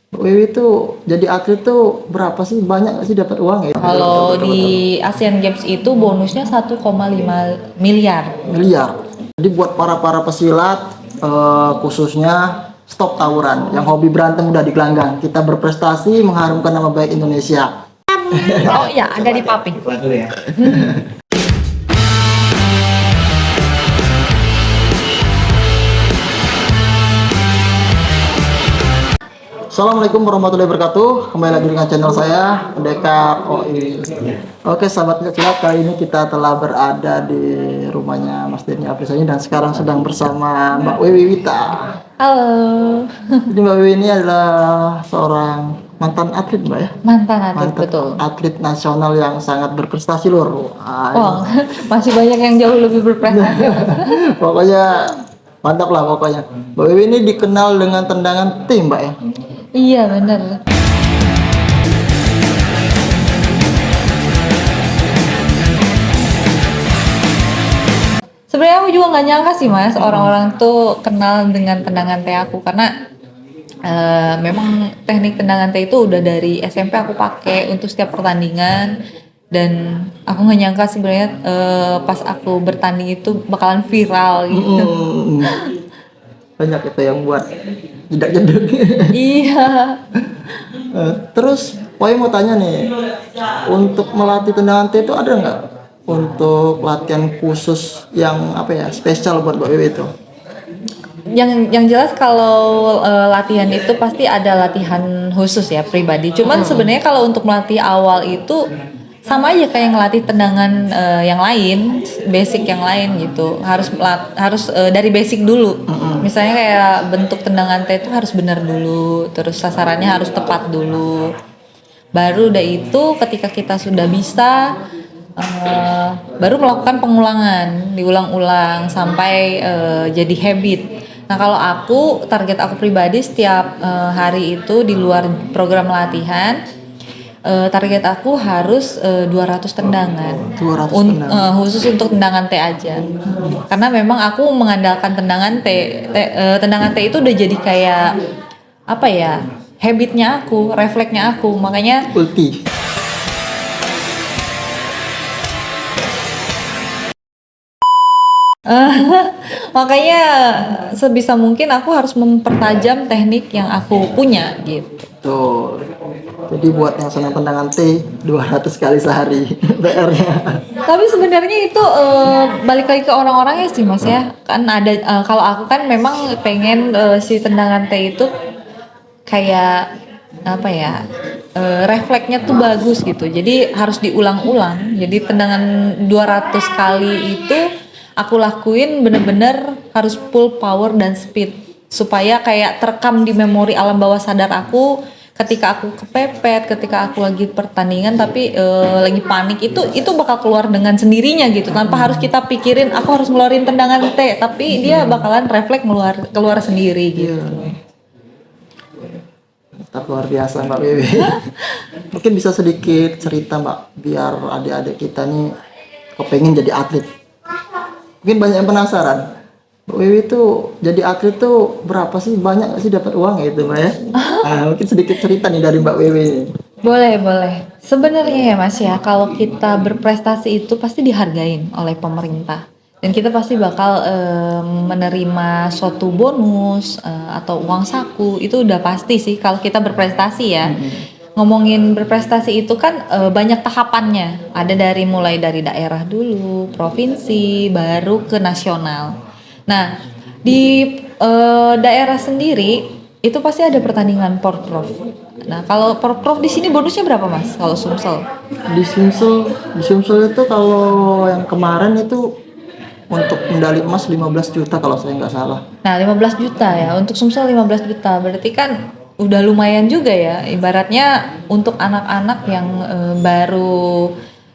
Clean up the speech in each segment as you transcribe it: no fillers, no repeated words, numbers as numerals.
Mbak Wiwi tuh jadi atlet tuh berapa sih? Banyak nggak sih dapat uang ya? Kalau di Asian Games itu bonusnya 1,5 miliar. Miliar. Jadi buat para pesilat khususnya stop tawuran. Yang hobi berantem udah digelanggang. Kita berprestasi mengharumkan nama baik Indonesia. Oh iya, ada di Papi. Assalamualaikum warahmatullahi wabarakatuh. Kembali lagi dengan channel saya Pendekar OI. Oke sahabat kecilap, kali ini kita telah berada di rumahnya Mas Denny Aprisani dan sekarang sedang bersama Mbak Wiwi Wita. Halo. Jadi Mbak Wiwi ini adalah seorang mantan atlet, Mbak ya? Mantan atlet, Mantan betul. atlet nasional yang sangat berprestasi lur. Wah, masih banyak yang jauh lebih berprestasi. Pokoknya mantap lah pokoknya. Mbak Wiwi ini dikenal dengan tendangan T, Mbak ya? Iya, bener. Sebenarnya aku juga nggak nyangka sih mas, orang-orang tuh kenal dengan tendangan teh aku karena memang teknik tendangan teh itu udah dari SMP aku pakai untuk setiap pertandingan dan aku nggak nyangka sebenarnya pas aku bertanding itu bakalan viral gitu. Banyak itu yang buat jedak-jeduk. Iya. Terus, Poi mau tanya nih, untuk melatih tendangan T itu ada nggak untuk latihan khusus yang apa ya spesial buat Mbak Wiwi itu? Yang jelas kalau latihan itu pasti ada latihan khusus ya pribadi. Cuman sebenarnya kalau untuk melatih awal itu sama aja kayak ngelatih tendangan yang lain, basic yang lain gitu. Harus dari basic dulu. Misalnya kayak bentuk tendangan T itu harus benar dulu, terus sasarannya harus tepat dulu. Baru udah itu ketika kita sudah bisa baru melakukan pengulangan, diulang-ulang sampai jadi habit. Nah kalau target aku pribadi setiap hari itu di luar program latihan, target aku harus 200 tendangan. 200 tendangan. Khusus untuk tendangan T aja. Karena memang aku mengandalkan tendangan T. Tendangan T itu udah jadi kayak apa ya? Habitnya aku, refleksnya aku. Makanya Ulti. makanya sebisa mungkin aku harus mempertajam teknik yang aku punya gitu. Tuh. Jadi buat yang senang tendangan T 200 kali sehari PR-nya. Tapi sebenarnya itu balik lagi ke orang-orangnya sih mas ya. Kan ada kalau aku kan memang pengen si tendangan T itu kayak apa ya? Refleksnya tuh bagus gitu. Jadi harus diulang-ulang. Jadi tendangan 200 kali itu aku lakuin bener-bener harus full power dan speed supaya kayak terekam di memori alam bawah sadar aku ketika aku kepepet, ketika aku lagi pertandingan tapi lagi panik itu bakal keluar dengan sendirinya gitu tanpa harus kita pikirin aku harus ngeluarin tendangan T tapi dia bakalan refleks keluar sendiri gitu. Tetap luar biasa Mbak Wiwi. Mungkin bisa sedikit cerita Mbak biar adik-adik kita nih kepengen jadi atlet. Mungkin banyak yang penasaran. Mbak Wiwi tuh jadi atlet tuh berapa sih? Banyak nggak sih dapat uang ya itu Mbak ya? Mungkin sedikit cerita nih dari Mbak Wiwi. Boleh. Sebenarnya ya Mas ya, kalau kita berprestasi itu pasti dihargain oleh pemerintah. Dan kita pasti bakal menerima suatu bonus atau uang saku, itu udah pasti sih kalau kita berprestasi ya. Ngomongin berprestasi itu kan banyak tahapannya. Ada mulai dari daerah dulu, provinsi, baru ke nasional. Nah, di daerah sendiri itu pasti ada pertandingan porprov. Nah, kalau porprov di sini bonusnya berapa mas? Kalau Sumsel? Di Sumsel itu kalau yang kemarin itu untuk medali emas 15 juta kalau saya nggak salah. Nah, 15 juta ya. Untuk Sumsel 15 juta. Berarti kan udah lumayan juga ya. Ibaratnya untuk anak-anak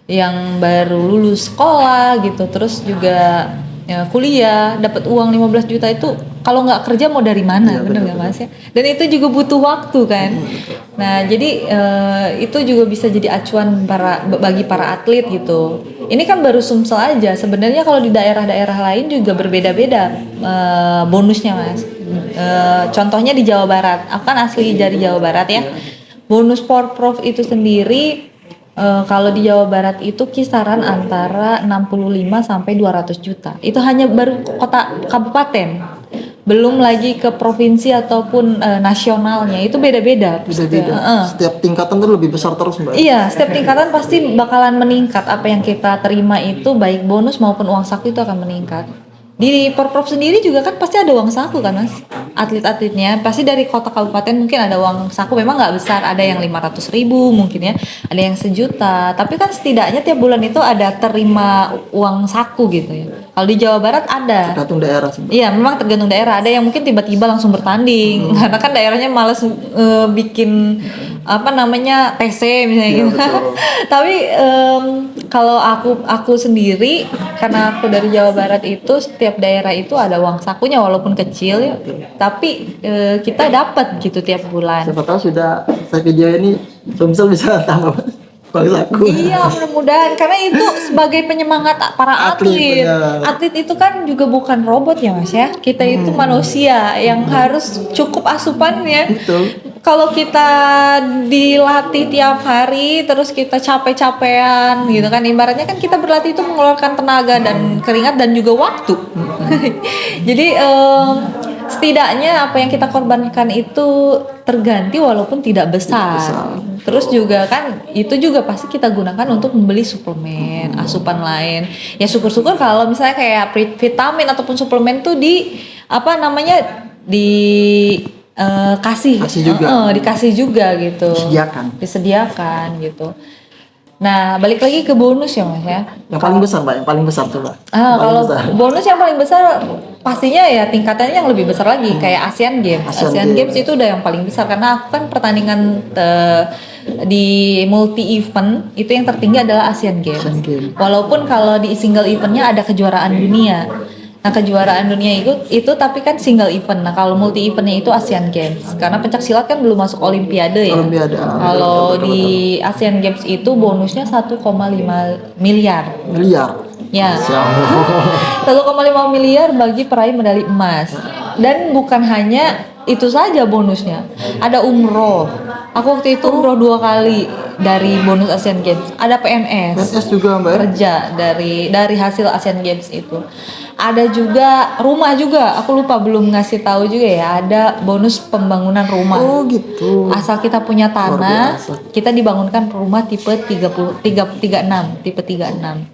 yang baru lulus sekolah gitu, terus juga ya, kuliah dapat uang 15 juta itu kalau nggak kerja mau dari mana, Iya, bener nggak mas ya? Dan itu juga butuh waktu kan. Nah, jadi itu juga bisa jadi acuan bagi para atlet gitu. Ini kan baru Sumsel aja. Sebenarnya kalau di daerah-daerah lain juga berbeda-beda bonusnya, Mas. Contohnya di Jawa Barat. Aku kan asli dari Jawa Barat ya. Bonus Porprov itu sendiri kalau di Jawa Barat itu kisaran antara 65 sampai 200 juta. Itu hanya baru kota kabupaten. Belum lagi ke provinsi ataupun nasionalnya, itu beda-beda. Beda-beda. Setiap tingkatan tuh lebih besar terus, Mbak. Iya, setiap tingkatan pasti bakalan meningkat. Apa yang kita terima itu baik bonus maupun uang saku itu akan meningkat. Di Porprov sendiri juga kan pasti ada uang saku kan, Mas? Atlet-atletnya pasti dari kota kabupaten mungkin ada uang saku, memang nggak besar, ada yang 500.000 mungkin ya, ada yang 1 juta. Tapi kan setidaknya tiap bulan itu ada terima uang saku gitu ya. Kalau di Jawa Barat ada. Tergantung daerah sih, Mbak. Iya, memang tergantung daerah. Ada yang mungkin tiba-tiba langsung bertanding, karena kan daerahnya males bikin apa namanya TC misalnya Iya, gitu. betul. Tapi kalau aku sendiri, karena aku dari Jawa Barat itu setiap daerah itu ada uang sakunya walaupun kecil ya, tapi kita dapat gitu tiap bulan. Siapa tahu sudah saya video ini Sumsel bisa tambah uang saku. Iya, mudah-mudahan karena itu sebagai penyemangat para atlet. benar. Atlet itu kan juga bukan robot ya, Mas ya. Kita itu manusia yang harus cukup asupannya. Betul. Kalau kita dilatih tiap hari terus kita capek-capean gitu kan, ibaratnya kan kita berlatih itu mengeluarkan tenaga dan keringat dan juga waktu. Jadi setidaknya apa yang kita korbankan itu terganti walaupun tidak besar. Terus juga kan itu juga pasti kita gunakan untuk membeli suplemen, asupan lain. Ya syukur-syukur kalau misalnya kayak vitamin ataupun suplemen tuh apa namanya dikasih juga. Dikasih juga gitu. Disediakan gitu. Nah, balik lagi ke bonus ya, Mas ya. Yang paling besar, Mbak, yang paling besar coba. Kalau bonus yang paling besar pastinya ya tingkatannya yang lebih besar lagi kayak Asian Games. Asian Games itu udah yang paling besar karena aku kan pertandingan di multi event itu yang tertinggi adalah Asian Games. Walaupun kalau di single eventnya ada kejuaraan dunia. Nah, kejuaraan dunia itu tapi kan single event. Nah, kalau multi eventnya itu Asian Games. Karena pencak silat kan belum masuk Olimpiade ya. Kalau di Asian Games itu bonusnya 1,5 miliar. Ya. 1,5 miliar bagi peraih medali emas. Dan bukan hanya itu saja bonusnya. Ada umroh. Aku waktu itu umroh 2 kali dari bonus Asian Games. Ada PNS juga, Mbak. Kerja dari hasil Asian Games itu. Ada juga rumah juga. Aku lupa belum ngasih tahu juga ya. Ada bonus pembangunan rumah. Oh gitu. Asal kita punya tanah, kita dibangunkan rumah tipe 36, tipe 36.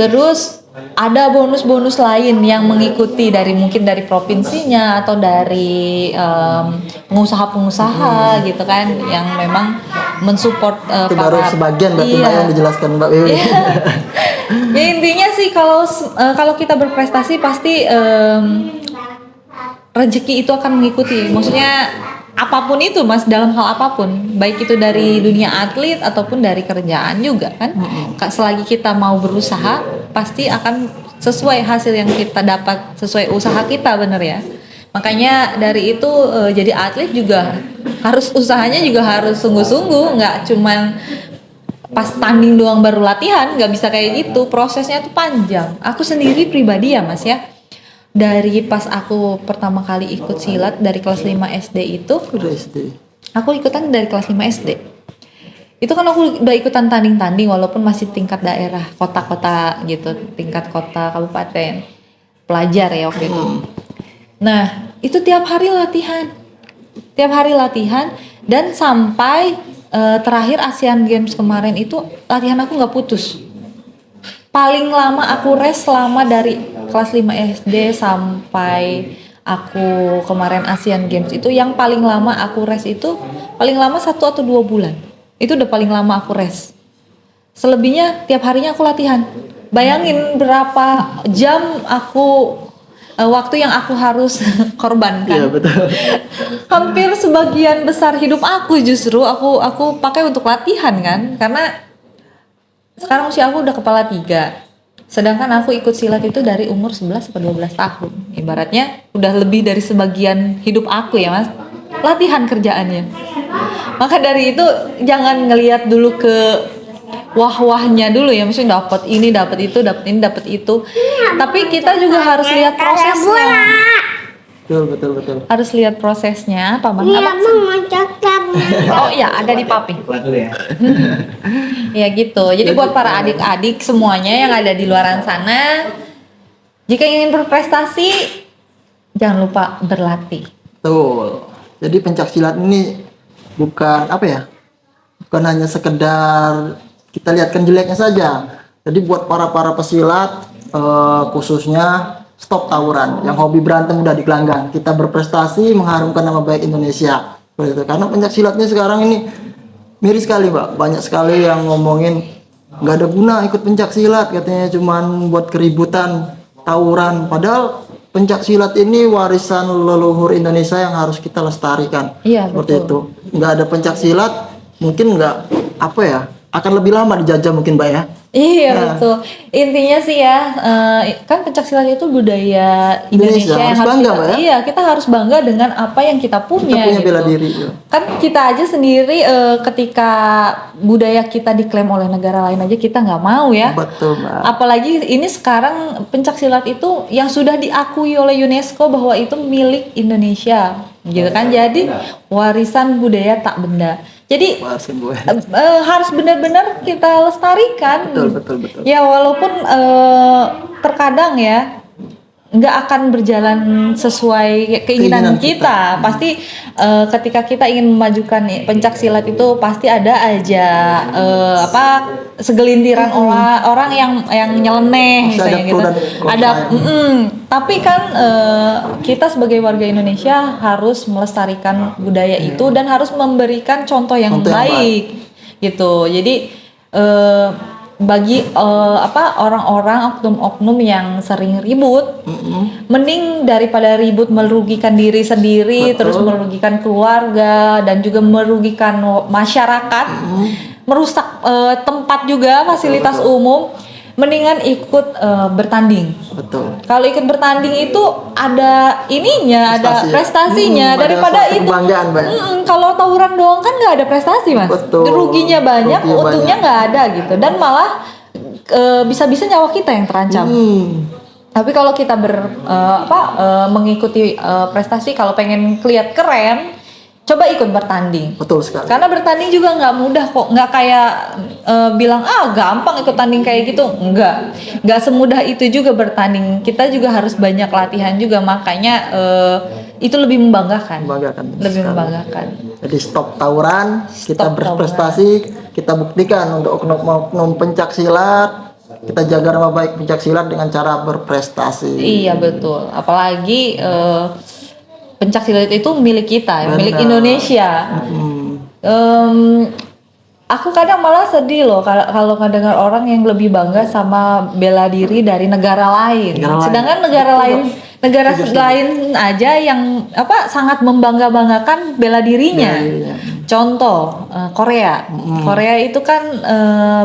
Terus ada bonus-bonus lain yang mengikuti mungkin dari provinsinya atau dari pengusaha-pengusaha gitu kan yang memang mensupport itu baru sebagian berarti Mbak yang dijelaskan Mbak Wiwi. Ya intinya sih kalau kita berprestasi pasti rezeki itu akan mengikuti. Maksudnya apapun itu, Mas, dalam hal apapun, baik itu dari dunia atlet ataupun dari kerjaan juga kan. Selagi kita mau berusaha, pasti akan sesuai hasil yang kita dapat, sesuai usaha kita, bener ya. Makanya dari itu jadi atlet juga usahanya juga harus sungguh-sungguh, nggak cuman pas tanding doang baru latihan, nggak bisa kayak gitu. Prosesnya tuh panjang. Aku sendiri pribadi ya, Mas ya. Dari pas aku pertama kali ikut silat dari kelas 5 SD itu, aku ikutan dari kelas 5 SD. Itu kan aku udah ikutan tanding-tanding walaupun masih tingkat daerah, kota-kota gitu, tingkat kota, kabupaten, pelajar ya waktu itu. Nah, itu tiap hari latihan dan sampai terakhir Asian Games kemarin itu latihan aku nggak putus. Paling lama aku rest selama dari kelas 5 SD sampai aku kemarin Asian Games itu yang paling lama aku rest itu paling lama 1 atau 2 bulan. Itu udah paling lama aku rest. Selebihnya tiap harinya aku latihan. Bayangin berapa jam waktu yang aku harus korbankan. Iya, betul. Hampir sebagian besar hidup aku justru aku pakai untuk latihan kan, karena sekarang usia aku udah kepala 3. Sedangkan aku ikut silat itu dari umur 11 sampai 12 tahun. Ibaratnya udah lebih dari sebagian hidup aku ya, Mas. latihan kerjaannya. Maka dari itu jangan ngelihat dulu ke wah-wahnya dulu ya, maksudnya dapat ini, dapat itu, dapat ini, dapat itu. Tapi kita juga harus lihat prosesnya. Betul. Harus lihat prosesnya, Paman. Iya, Apa? Mama coklat. Oh iya, ada di Papi. Ya gitu. Jadi buat para adik-adik semuanya yang ada di luaran sana, jika ingin berprestasi, jangan lupa berlatih. Betul. Jadi pencak silat ini bukan apa ya? Bukan hanya sekedar kita lihatkan jeleknya saja. Jadi buat para pesilat khususnya stop tawuran. Yang hobi berantem udah digelanggang. Kita berprestasi mengharumkan nama baik Indonesia. Begitu. Karena pencak silatnya sekarang ini miris sekali, Mbak. Banyak sekali yang ngomongin nggak ada guna ikut pencak silat, katanya cuman buat keributan, tawuran. Padahal pencak silat ini warisan leluhur Indonesia yang harus kita lestarikan. Iya, Seperti betul. itu. Nggak ada pencak silat, mungkin nggak apa ya, akan lebih lama dijajah mungkin, Mbak ya. Iya Nah. betul. Intinya sih ya, kan pencak silat itu budaya Indonesia yang harus harus bangga, kita, Mbak ya. iya kita harus bangga dengan apa yang kita Kita punya. punya gitu. bela diri. Ya. Kan kita aja sendiri ketika budaya kita diklaim oleh negara lain aja kita nggak mau ya. Betul, Mbak. Apalagi ini sekarang pencak silat itu yang sudah diakui oleh UNESCO bahwa itu milik Indonesia, gitu kan? Jadi warisan budaya tak benda. Jadi Warisan gue. harus benar-benar kita lestarikan. Betul. Ya walaupun terkadang ya nggak akan berjalan sesuai keinginan Keinginan kita. Pasti ketika kita ingin memajukan pencak silat itu pasti ada aja segelintiran orang yang nyeleneh Pasti ada misalnya pro gitu. dan kontra. Ada tapi kan kita sebagai warga Indonesia harus melestarikan budaya itu dan harus memberikan contoh yang Contoh yang baik gitu. Jadi bagi orang-orang oknum-oknum yang sering ribut, mending daripada ribut merugikan diri sendiri, Betul. terus merugikan keluarga dan juga merugikan masyarakat, merusak tempat juga fasilitas umum, mendingan ikut bertanding. Betul. Kalau ikut bertanding itu ada ininya, ada Prestasi ya. prestasinya Ada daripada suatu itu. kebanggaan, Mbak. Kalau tawuran doang kan nggak ada prestasi, Mas. Betul. Ruginya banyak, Ruginya untungnya banyak. nggak ada gitu. Dan malah bisa-bisa nyawa kita yang terancam. Tapi kalau kita mengikuti prestasi, kalau pengen kelihatan keren, coba ikut bertanding. Betul sekali. Karena bertanding juga nggak mudah kok, nggak kayak bilang gampang ikut tanding kayak gitu, nggak semudah itu juga bertanding. Kita juga harus banyak latihan juga, makanya itu lebih membanggakan. Lebih sekali. membanggakan. Jadi stop tawuran, kita Stop berprestasi, kita buktikan untuk oknum pencak silat, kita jaga nama baik pencak silat dengan cara berprestasi. Iya betul. Apalagi pencak silat itu milik kita, Benar. milik Indonesia. Aku kadang malah sedih loh kalau ngedengar orang yang lebih bangga sama bela diri dari negara lain. Negara lain. Sedangkan negara lain aja yang sangat membangga-banggakan bela dirinya. Bela dirinya. Contoh Korea. Korea itu kan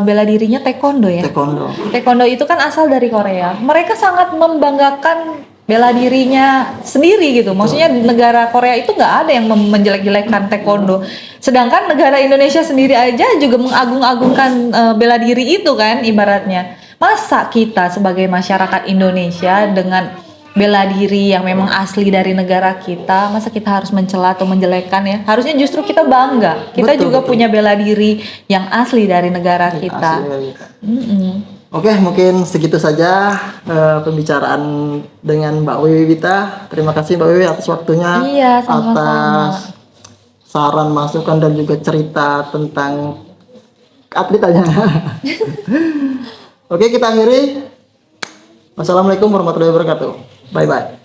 bela dirinya taekwondo ya. Taekwondo. Taekwondo itu kan asal dari Korea. Mereka sangat membanggakan bela dirinya sendiri gitu. Maksudnya negara Korea itu nggak ada yang menjelek-jelekan taekwondo. Sedangkan negara Indonesia sendiri aja juga mengagung-agungkan bela diri itu kan ibaratnya. Masa kita sebagai masyarakat Indonesia dengan bela diri yang memang asli dari negara kita, masa kita harus mencela atau menjelekkan ya? Harusnya justru kita bangga. Kita Betul, juga betul. punya bela diri yang asli dari negara kita. Asli dari kita. Oke, mungkin segitu saja pembicaraan dengan Mbak Wiwi Wita. Terima kasih Mbak Wiwi atas waktunya, Iya, sama-sama. atas saran, masukan dan juga cerita tentang atlet aja. Oke, kita akhiri. Wassalamualaikum warahmatullahi wabarakatuh. Bye bye.